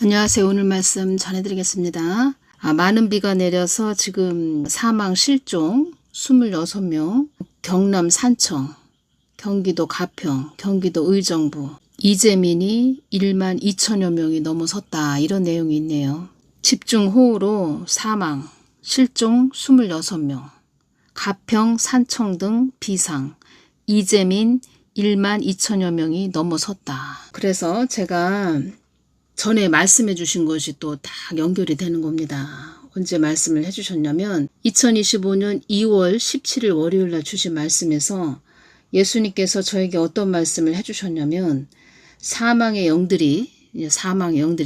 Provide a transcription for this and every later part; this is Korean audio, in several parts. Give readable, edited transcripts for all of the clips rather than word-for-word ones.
안녕하세요. 오늘 말씀 전해드리겠습니다. 많은 비가 내려서 지금 사망 실종 26명, 경남 산청, 경기도 가평, 경기도 의정부, 이재민이 1만 2천여 명이 넘어섰다. 이런 내용이 있네요. 집중호우로 사망, 실종 26명, 가평, 산청 등 비상, 이재민 1만 2천여 명이 넘어섰다. 그래서 제가 전에 말씀해 주신 것이 또 딱 연결이 되는 겁니다. 언제 말씀을 해 주셨냐면 2025년 2월 17일 월요일 날 주신 말씀에서 예수님께서 저에게 어떤 말씀을 해 주셨냐면 사망의 영들이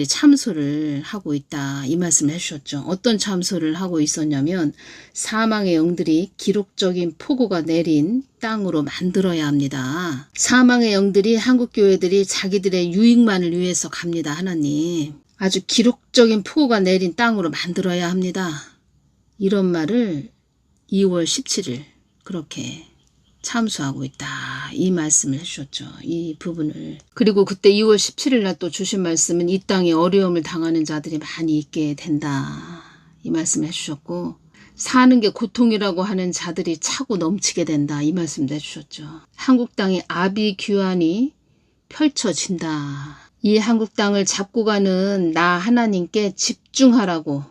참소를 하고 있다. 이 말씀을 해 주셨죠. 어떤 참소를 하고 있었냐면 사망의 영들이 기록적인 폭우가 내린 땅으로 만들어야 합니다. 사망의 영들이 한국 교회들이 자기들의 유익만을 위해서 갑니다. 하나님. 아주 기록적인 폭우가 내린 땅으로 만들어야 합니다. 이런 말을 2월 17일 그렇게 참수하고 있다. 이 말씀을 해주셨죠. 이 부분을. 그리고 그때 2월 17일 날 또 주신 말씀은 이 땅에 어려움을 당하는 자들이 많이 있게 된다. 이 말씀을 해주셨고 사는 게 고통이라고 하는 자들이 차고 넘치게 된다. 이 말씀도 해주셨죠. 한국 땅의 아비규환이 펼쳐진다. 이 한국 땅을 잡고 가는 나 하나님께 집중하라고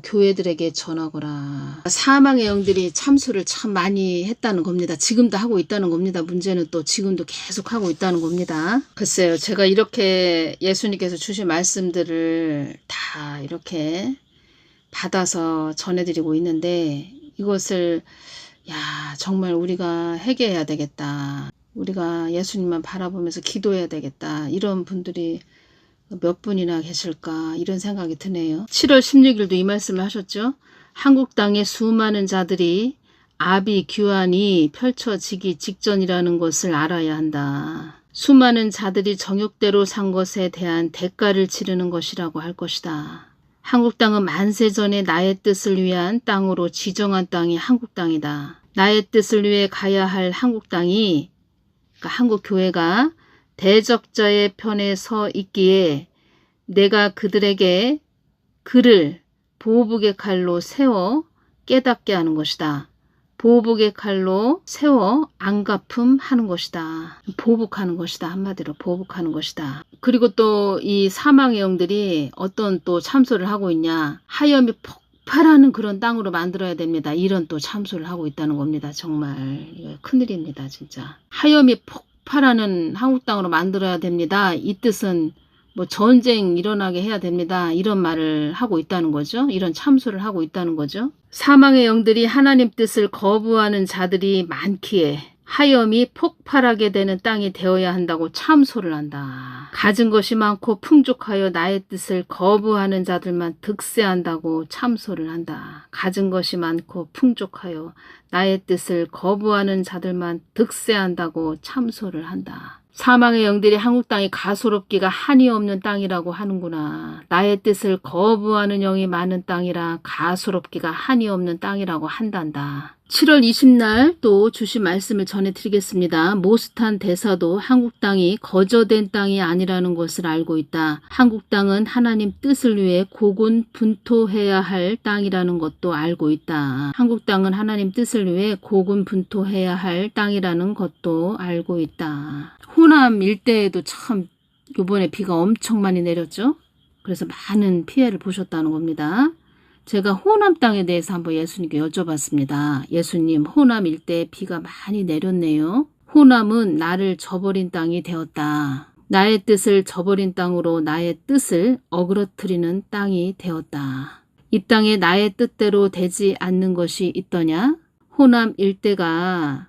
교회들에게 전하거라. 사망의 영들이 참소를 참 많이 했다는 겁니다. 지금도 하고 있다는 겁니다. 문제는 또 지금도 계속 하고 있다는 겁니다. 글쎄요. 제가 이렇게 예수님께서 주신 말씀들을 다 이렇게 받아서 전해드리고 있는데 이것을 정말 우리가 회개해야 되겠다. 우리가 예수님만 바라보면서 기도해야 되겠다. 이런 분들이 몇 분이나 계실까 이런 생각이 드네요. 7월 16일도 이 말씀을 하셨죠. 한국 땅의 수많은 자들이 아비규환이 펼쳐지기 직전이라는 것을 알아야 한다. 수많은 자들이 정욕대로 산 것에 대한 대가를 치르는 것이라고 할 것이다. 한국 땅은 만세 전에 나의 뜻을 위한 땅으로 지정한 땅이 한국 땅이다. 나의 뜻을 위해 가야 할 한국 땅이 한국 교회가 대적자의 편에 서 있기에 내가 그들에게 그를 보복의 칼로 세워 깨닫게 하는 것이다. 보복의 칼로 세워 안갚음하는 것이다. 보복하는 것이다. 한마디로 보복하는 것이다. 그리고 또 이 사망의 영들이 어떤 또 참소를 하고 있냐. 하염이 폭발하는 그런 땅으로 만들어야 됩니다. 이런 또 참소를 하고 있다는 겁니다. 정말 이거 큰일입니다. 진짜. 하염이 폭발하는 한국 땅으로 만들어야 됩니다. 이 뜻은 뭐 전쟁 일어나게 해야 됩니다. 이런 말을 하고 있다는 거죠. 이런 참소를 하고 있다는 거죠. 사망의 영들이 하나님 뜻을 거부하는 자들이 많기에 하염이 폭발하게 되는 땅이 되어야 한다고 참소를 한다. 가진 것이 많고 풍족하여 나의 뜻을 거부하는 자들만 득세한다고 참소를 한다. 가진 것이 많고 풍족하여 나의 뜻을 거부하는 자들만 득세한다고 참소를 한다. 사망의 영들이 한국 땅이 가소롭기가 한이 없는 땅이라고 하는구나. 나의 뜻을 거부하는 영이 많은 땅이라 가소롭기가 한이 없는 땅이라고 한단다. 7월 20날 또 주신 말씀을 전해드리겠습니다. 모스탄 대사도 한국 땅이 거저된 땅이 아니라는 것을 알고 있다. 한국 땅은 하나님 뜻을 위해 고군분투해야 할 땅이라는 것도 알고 있다. 한국 땅은 하나님 뜻을 위해 고군분투해야 할 땅이라는 것도 알고 있다. 호남 일대에도 참 이번에 비가 엄청 많이 내렸죠. 그래서 많은 피해를 보셨다는 겁니다. 제가 호남 땅에 대해서 한번 예수님께 여쭤봤습니다. 예수님, 호남 일대에 비가 많이 내렸네요. 호남은 나를 저버린 땅이 되었다. 나의 뜻을 저버린 땅으로 나의 뜻을 어그러뜨리는 땅이 되었다. 이 땅에 나의 뜻대로 되지 않는 것이 있더냐? 호남 일대가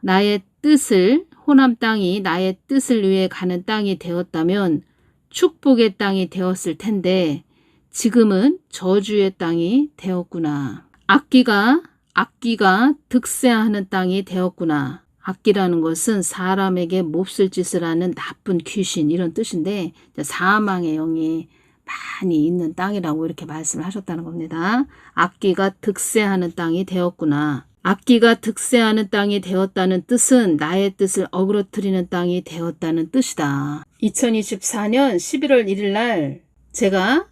호남 땅이 나의 뜻을 위해 가는 땅이 되었다면 축복의 땅이 되었을 텐데 지금은 저주의 땅이 되었구나. 악기가 득세하는 땅이 되었구나. 악기라는 것은 사람에게 몹쓸 짓을 하는 나쁜 귀신 이런 뜻인데 사망의 영이 많이 있는 땅이라고 이렇게 말씀을 하셨다는 겁니다. 악기가 득세하는 땅이 되었구나. 악기가 득세하는 땅이 되었다는 뜻은 나의 뜻을 어그러뜨리는 땅이 되었다는 뜻이다. 2024년 11월 1일 날 제가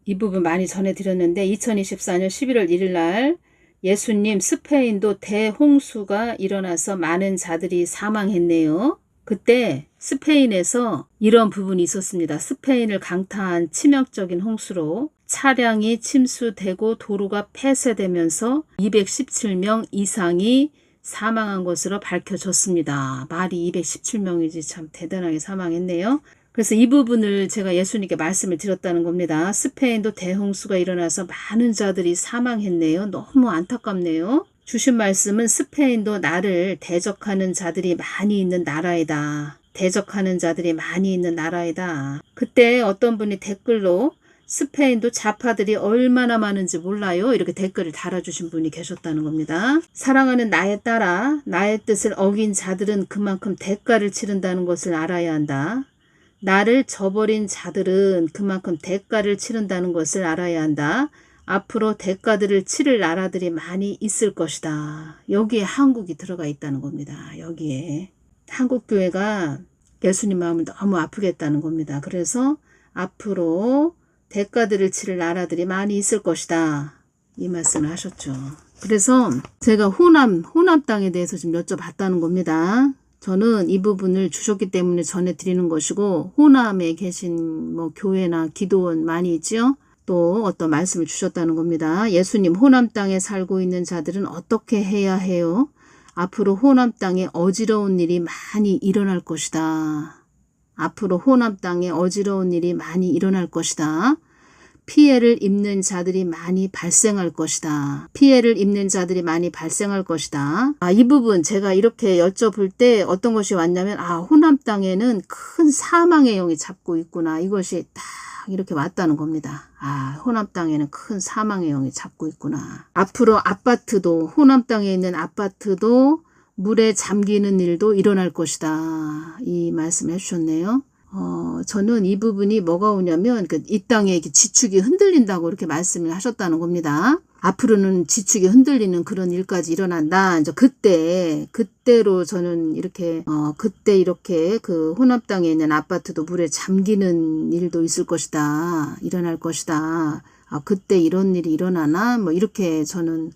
이 부분 많이 전해드렸는데 2024년 11월 1일 날 예수님 스페인도 대홍수가 일어나서 많은 자들이 사망했네요. 그때 스페인에서 이런 부분이 있었습니다. 스페인을 강타한 치명적인 홍수로 차량이 침수되고 도로가 폐쇄되면서 217명 이상이 사망한 것으로 밝혀졌습니다. 말이 217명이지 참 대단하게 사망했네요. 그래서 이 부분을 제가 예수님께 말씀을 드렸다는 겁니다. 스페인도 대홍수가 일어나서 많은 자들이 사망했네요. 너무 안타깝네요. 주신 말씀은 스페인도 나를 대적하는 자들이 많이 있는 나라이다. 대적하는 자들이 많이 있는 나라이다. 그때 어떤 분이 댓글로 스페인도 좌파들이 얼마나 많은지 몰라요. 이렇게 댓글을 달아주신 분이 계셨다는 겁니다. 사랑하는 나에 따라 나의 뜻을 어긴 자들은 그만큼 대가를 치른다는 것을 알아야 한다. 나를 저버린 자들은 그만큼 대가를 치른다는 것을 알아야 한다. 앞으로 대가들을 치를 나라들이 많이 있을 것이다. 여기에 한국이 들어가 있다는 겁니다. 여기에 한국교회가 예수님 마음을 너무 아프게 했다는 겁니다. 그래서 앞으로 대가들을 치를 나라들이 많이 있을 것이다. 이 말씀을 하셨죠. 그래서 제가 호남 땅에 대해서 좀 여쭤봤다는 겁니다. 저는 이 부분을 주셨기 때문에 전해드리는 것이고, 호남에 계신 교회나 기도원 많이 있죠? 또 어떤 말씀을 주셨다는 겁니다. 예수님, 호남 땅에 살고 있는 자들은 어떻게 해야 해요? 앞으로 호남 땅에 어지러운 일이 많이 일어날 것이다. 앞으로 호남 땅에 어지러운 일이 많이 일어날 것이다. 피해를 입는 자들이 많이 발생할 것이다. 피해를 입는 자들이 많이 발생할 것이다. 이 부분 제가 이렇게 여쭤볼 때 어떤 것이 왔냐면 호남 땅에는 큰 사망의 영이 잡고 있구나. 이것이 딱 이렇게 왔다는 겁니다. 호남 땅에는 큰 사망의 영이 잡고 있구나. 앞으로 아파트도 호남 땅에 있는 아파트도 물에 잠기는 일도 일어날 것이다. 이 말씀을 해주셨네요. 저는 이 부분이 뭐가 오냐면 이 땅에 지축이 흔들린다고 이렇게 말씀을 하셨다는 겁니다. 앞으로는 지축이 흔들리는 그런 일까지 일어난다. 이제 그때로 저는 그때 이렇게 호남 땅에 있는 아파트도 물에 잠기는 일도 있을 것이다. 일어날 것이다. 그때 이런 일이 일어나나? 이렇게 저는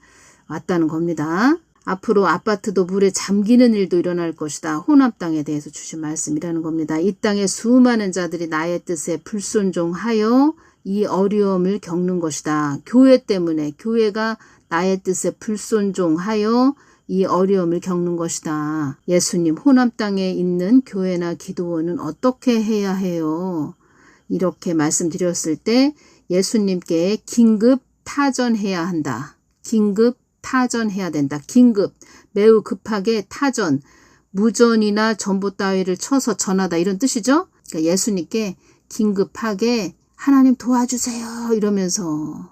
왔다는 겁니다. 앞으로 아파트도 물에 잠기는 일도 일어날 것이다. 호남 땅에 대해서 주신 말씀이라는 겁니다. 이 땅에 수많은 자들이 나의 뜻에 불순종하여 이 어려움을 겪는 것이다. 교회 때문에 교회가 나의 뜻에 불순종하여 이 어려움을 겪는 것이다. 예수님, 호남 땅에 있는 교회나 기도원은 어떻게 해야 해요? 이렇게 말씀드렸을 때 예수님께 긴급 타전해야 한다. 긴급 타전해야 된다. 긴급, 매우 급하게 타전, 무전이나 전보 따위를 쳐서 전하다 이런 뜻이죠. 그러니까 예수님께 긴급하게 하나님 도와주세요 이러면서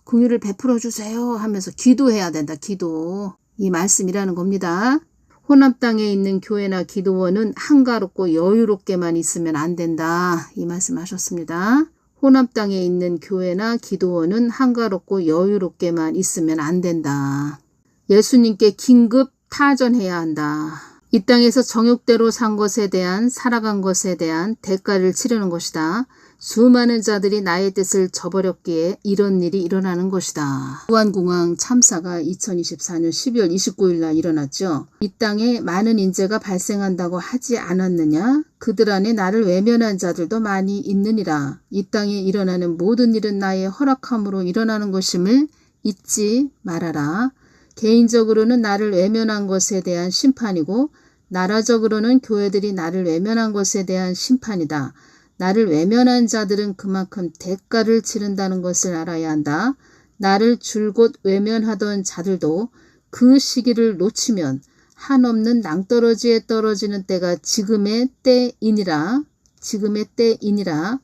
긍휼을 베풀어 주세요 하면서 기도해야 된다. 기도. 이 말씀이라는 겁니다. 호남 땅에 있는 교회나 기도원은 한가롭고 여유롭게만 있으면 안 된다. 이 말씀하셨습니다. 호남 땅에 있는 교회나 기도원은 한가롭고 여유롭게만 있으면 안 된다. 예수님께 긴급 타전해야 한다. 이 땅에서 정욕대로 산 것에 대한, 살아간 것에 대한 대가를 치르는 것이다. 수많은 자들이 나의 뜻을 저버렸기에 이런 일이 일어나는 것이다. 부안공항 참사가 2024년 12월 29일 날 일어났죠. 이 땅에 많은 인재가 발생한다고 하지 않았느냐? 그들 안에 나를 외면한 자들도 많이 있느니라. 이 땅에 일어나는 모든 일은 나의 허락함으로 일어나는 것임을 잊지 말아라. 개인적으로는 나를 외면한 것에 대한 심판이고 나라적으로는 교회들이 나를 외면한 것에 대한 심판이다. 나를 외면한 자들은 그만큼 대가를 치른다는 것을 알아야 한다. 나를 줄곧 외면하던 자들도 그 시기를 놓치면 한없는 낭떠러지에 떨어지는 때가 지금의 때이니라. 지금의 때이니라.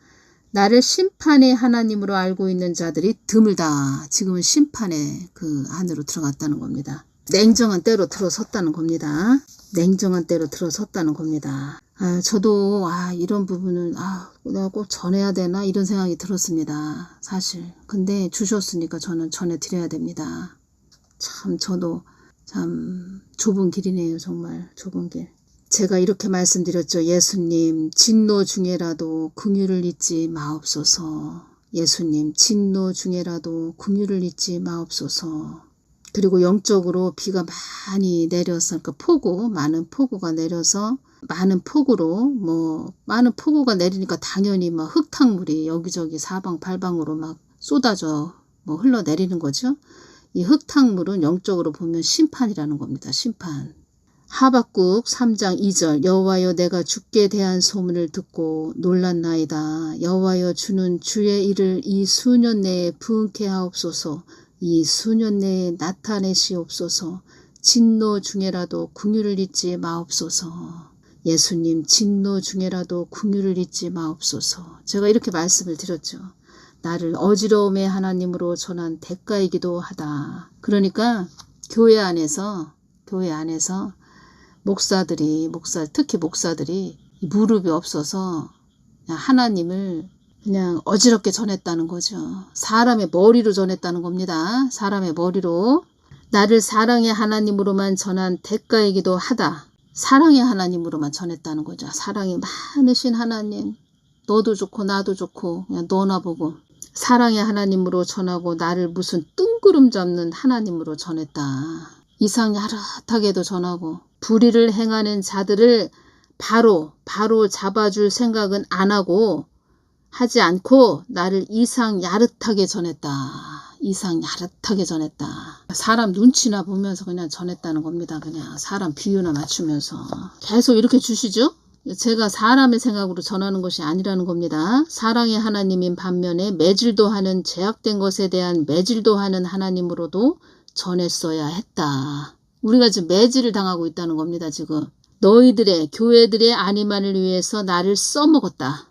나를 심판의 하나님으로 알고 있는 자들이 드물다. 지금은 심판의 그 안으로 들어갔다는 겁니다. 냉정한 때로 들어섰다는 겁니다. 냉정한 때로 들어섰다는 겁니다. 저도 이런 부분은 내가 꼭 전해야 되나 이런 생각이 들었습니다. 사실. 근데 주셨으니까 저는 전해드려야 됩니다. 참 저도 참 좁은 길이네요. 정말 좁은 길. 제가 이렇게 말씀드렸죠. 예수님, 진노 중에라도 긍휼을 잊지 마옵소서. 예수님, 진노 중에라도 긍휼을 잊지 마옵소서. 그리고 영적으로 비가 많이 내려서, 그러니까 많은 폭우가 내려서, 많은 폭우가 내리니까 당연히 막 흙탕물이 여기저기 사방팔방으로 막 쏟아져 흘러내리는 거죠. 이 흙탕물은 영적으로 보면 심판이라는 겁니다. 심판. 하박국 3장 2절 여호와여 내가 주께 대한 소문을 듣고 놀랐나이다. 여호와여 주는 주의 일을 이 수년 내에 부응케 하옵소서. 이 수년 내에 나타내시옵소서. 진노 중에라도 긍휼을 잊지 마옵소서. 예수님, 진노 중에라도 긍휼을 잊지 마옵소서. 제가 이렇게 말씀을 드렸죠. 나를 어지러움의 하나님으로 전한 대가이기도 하다. 그러니까 교회 안에서 특히 목사들이 무릎이 없어서 그냥 하나님을 그냥 어지럽게 전했다는 거죠. 사람의 머리로 전했다는 겁니다. 사람의 머리로. 나를 사랑의 하나님으로만 전한 대가이기도 하다. 사랑의 하나님으로만 전했다는 거죠. 사랑이 많으신 하나님. 너도 좋고 나도 좋고 그냥 너나 보고. 사랑의 하나님으로 전하고 나를 무슨 뜬구름 잡는 하나님으로 전했다. 이상 야릇하게도 전하고 불의를 행하는 자들을 바로 잡아줄 생각은 안 하고 하지 않고 나를 이상 야릇하게 전했다. 이상 야릇하게 전했다. 사람 눈치나 보면서 그냥 전했다는 겁니다. 그냥 사람 비유나 맞추면서 계속 이렇게 주시죠. 제가 사람의 생각으로 전하는 것이 아니라는 겁니다. 사랑의 하나님인 반면에 매질도 하는 제약된 것에 대한 매질도 하는 하나님으로도 전했어야 했다. 우리가 지금 매질을 당하고 있다는 겁니다. 지금 너희들의 교회들의 안위만을 위해서 나를 써먹었다.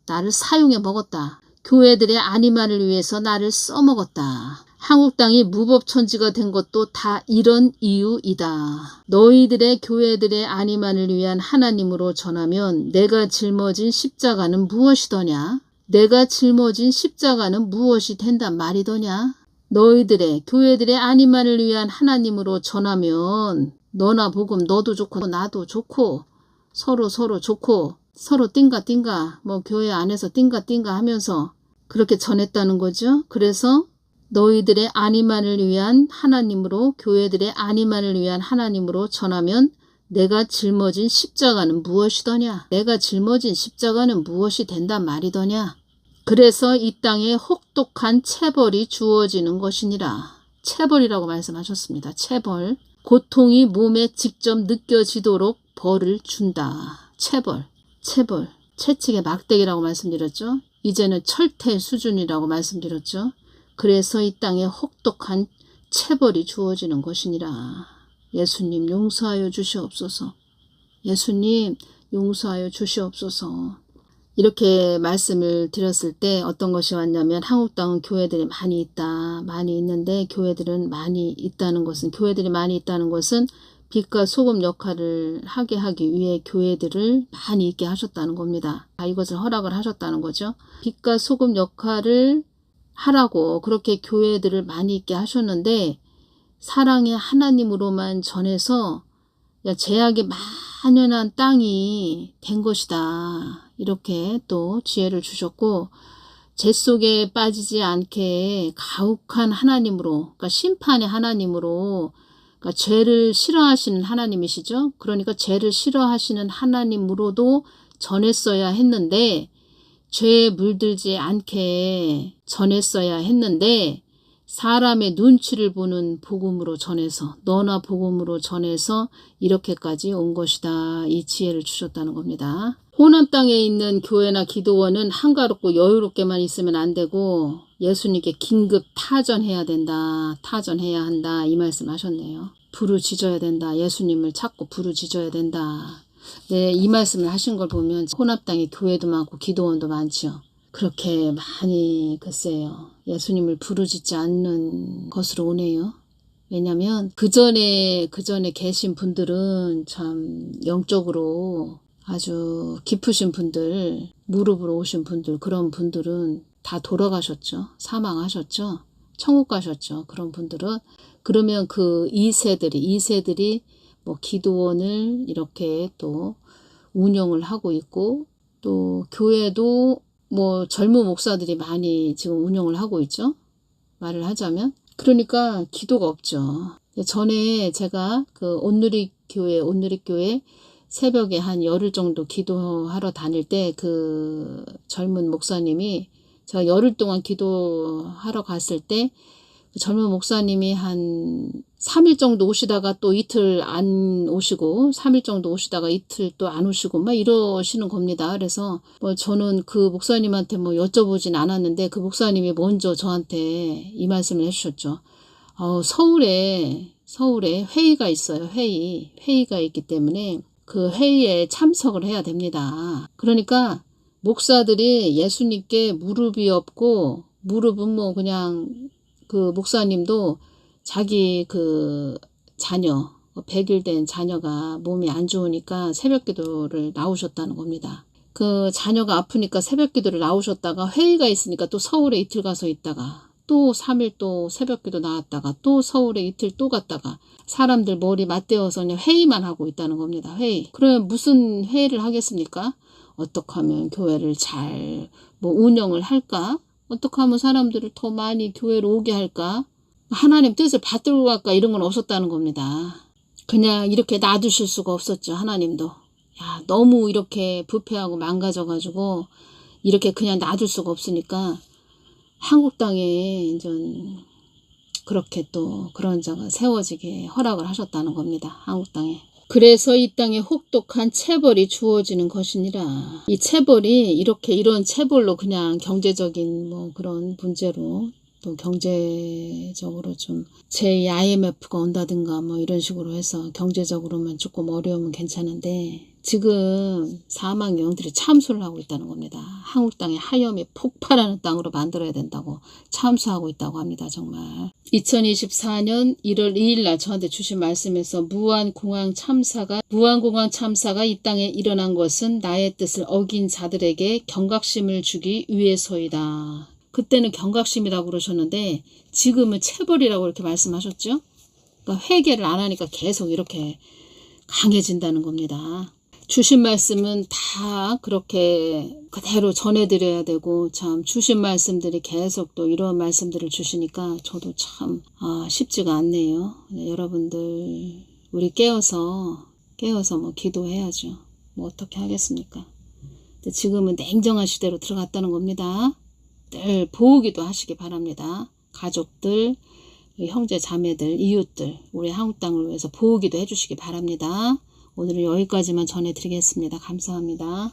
나를 사용해 먹었다. 교회들의 안위만을 위해서 나를 써먹었다. 한국 땅이 무법천지가 된 것도 다 이런 이유이다. 너희들의 교회들의 안위만을 위한 하나님으로 전하면 내가 짊어진 십자가는 무엇이더냐? 내가 짊어진 십자가는 무엇이 된단 말이더냐? 너희들의 교회들의 안위만을 위한 하나님으로 전하면 너나 복음 너도 좋고 나도 좋고 서로 좋고 서로 띵가 교회 안에서 띵가 하면서 그렇게 전했다는 거죠. 그래서 너희들의 안위만을 위한 하나님으로 교회들의 안위만을 위한 하나님으로 전하면 내가 짊어진 십자가는 무엇이더냐? 내가 짊어진 십자가는 무엇이 된단 말이더냐? 그래서 이 땅에 혹독한 체벌이 주어지는 것이니라. 체벌이라고 말씀하셨습니다. 체벌. 고통이 몸에 직접 느껴지도록 벌을 준다. 체벌. 채찍의 막대기라고 말씀드렸죠. 이제는 철퇴 수준이라고 말씀드렸죠. 그래서 이 땅에 혹독한 체벌이 주어지는 것이니라. 예수님 용서하여 주시옵소서. 예수님 용서하여 주시옵소서. 이렇게 말씀을 드렸을 때 어떤 것이 왔냐면 한국 땅은 교회들이 많이 있다. 많이 있는데 교회들이 많이 있다는 것은 빛과 소금 역할을 하기 위해 교회들을 많이 있게 하셨다는 겁니다. 이것을 허락을 하셨다는 거죠. 빛과 소금 역할을 하라고 그렇게 교회들을 많이 있게 하셨는데 사랑의 하나님으로만 전해서 죄악이 만연한 땅이 된 것이다. 이렇게 또 지혜를 주셨고 죄 속에 빠지지 않게 가혹한 하나님으로 그러니까 심판의 하나님으로 그러니까 죄를 싫어하시는 하나님이시죠. 그러니까 죄를 싫어하시는 하나님으로도 전했어야 했는데 죄에 물들지 않게 전했어야 했는데 사람의 눈치를 보는 복음으로 전해서 너나 복음으로 전해서 이렇게까지 온 것이다. 이 지혜를 주셨다는 겁니다. 호남 땅에 있는 교회나 기도원은 한가롭고 여유롭게만 있으면 안 되고 예수님께 긴급 타전해야 된다. 타전해야 한다. 이 말씀 하셨네요. 부르짖어야 된다. 예수님을 찾고 부르짖어야 된다. 네, 이 말씀을 하신 걸 보면 호남 땅에 교회도 많고 기도원도 많죠. 그렇게 많이 글쎄요. 예수님을 부르짖지 않는 것으로 오네요. 왜냐하면 그 전에 계신 분들은 참 영적으로 아주 깊으신 분들, 무릎으로 오신 분들, 그런 분들은 다 돌아가셨죠. 사망하셨죠. 천국 가셨죠. 그런 분들은. 그러면 그 2세들이 뭐 기도원을 이렇게 또 운영을 하고 있고, 또 교회도 뭐 젊은 목사들이 많이 지금 운영을 하고 있죠. 말을 하자면. 그러니까 기도가 없죠. 전에 제가 그 온누리교회 새벽에 한 열흘 정도 기도하러 다닐 때 그 젊은 목사님이, 제가 열흘 동안 기도하러 갔을 때 젊은 목사님이 한 3일 정도 오시다가 또 이틀 안 오시고, 3일 정도 오시다가 이틀 또 안 오시고 막 이러시는 겁니다. 그래서 뭐 저는 그 목사님한테 뭐 여쭤보진 않았는데 그 목사님이 먼저 저한테 이 말씀을 해주셨죠. 서울에 회의가 있어요. 회의가 있기 때문에 그 회의에 참석을 해야 됩니다. 그러니까 목사들이 예수님께 무릎이 없고, 무릎은 뭐 그냥 그 목사님도 자기 그 자녀, 100일 된 자녀가 몸이 안 좋으니까 새벽 기도를 나오셨다는 겁니다. 그 자녀가 아프니까 새벽 기도를 나오셨다가 회의가 있으니까 또 서울에 이틀 가서 있다가 또 3일 또 새벽 기도 나왔다가 또 서울에 이틀 또 갔다가 사람들 머리 맞대어서 그냥 회의만 하고 있다는 겁니다. 회의. 그러면 무슨 회의를 하겠습니까? 어떻게 하면 교회를 잘 뭐 운영을 할까? 어떻게 하면 사람들을 더 많이 교회로 오게 할까? 하나님 뜻을 받들고 갈까? 이런 건 없었다는 겁니다. 그냥 이렇게 놔두실 수가 없었죠. 하나님도. 야, 너무 이렇게 부패하고 망가져가지고 이렇게 그냥 놔둘 수가 없으니까 한국 땅에 이제 그렇게 또 그런 자가 세워지게 허락을 하셨다는 겁니다. 한국 땅에. 그래서 이 땅에 혹독한 체벌이 주어지는 것이니라. 이 체벌이 이렇게 이런 체벌로 그냥 경제적인 뭐 그런 문제로, 또 경제적으로 좀 제2IMF가 온다든가 뭐 이런 식으로 해서 경제적으로만 조금 어려우면 괜찮은데, 지금 사망의 영들이 참수를 하고 있다는 겁니다. 한국 땅에 하염이 폭발하는 땅으로 만들어야 된다고 참수하고 있다고 합니다. 정말. 2024년 1월 2일 날 저한테 주신 말씀에서 무안공항 참사가 이 땅에 일어난 것은 나의 뜻을 어긴 자들에게 경각심을 주기 위해서이다. 그때는 경각심이라고 그러셨는데 지금은 체벌이라고 이렇게 말씀하셨죠. 그러니까 회개를 안 하니까 계속 이렇게 강해진다는 겁니다. 주신 말씀은 다 그렇게 그대로 전해드려야 되고, 참 주신 말씀들이 계속 또 이런 말씀들을 주시니까 저도 참 쉽지가 않네요. 여러분들 우리 깨어서 뭐 기도해야죠. 뭐 어떻게 하겠습니까? 근데 지금은 냉정한 시대로 들어갔다는 겁니다. 늘 보호기도 하시기 바랍니다. 가족들, 형제 자매들, 이웃들, 우리 한국 땅을 위해서 보호기도 해주시기 바랍니다. 오늘은 여기까지만 전해드리겠습니다. 감사합니다.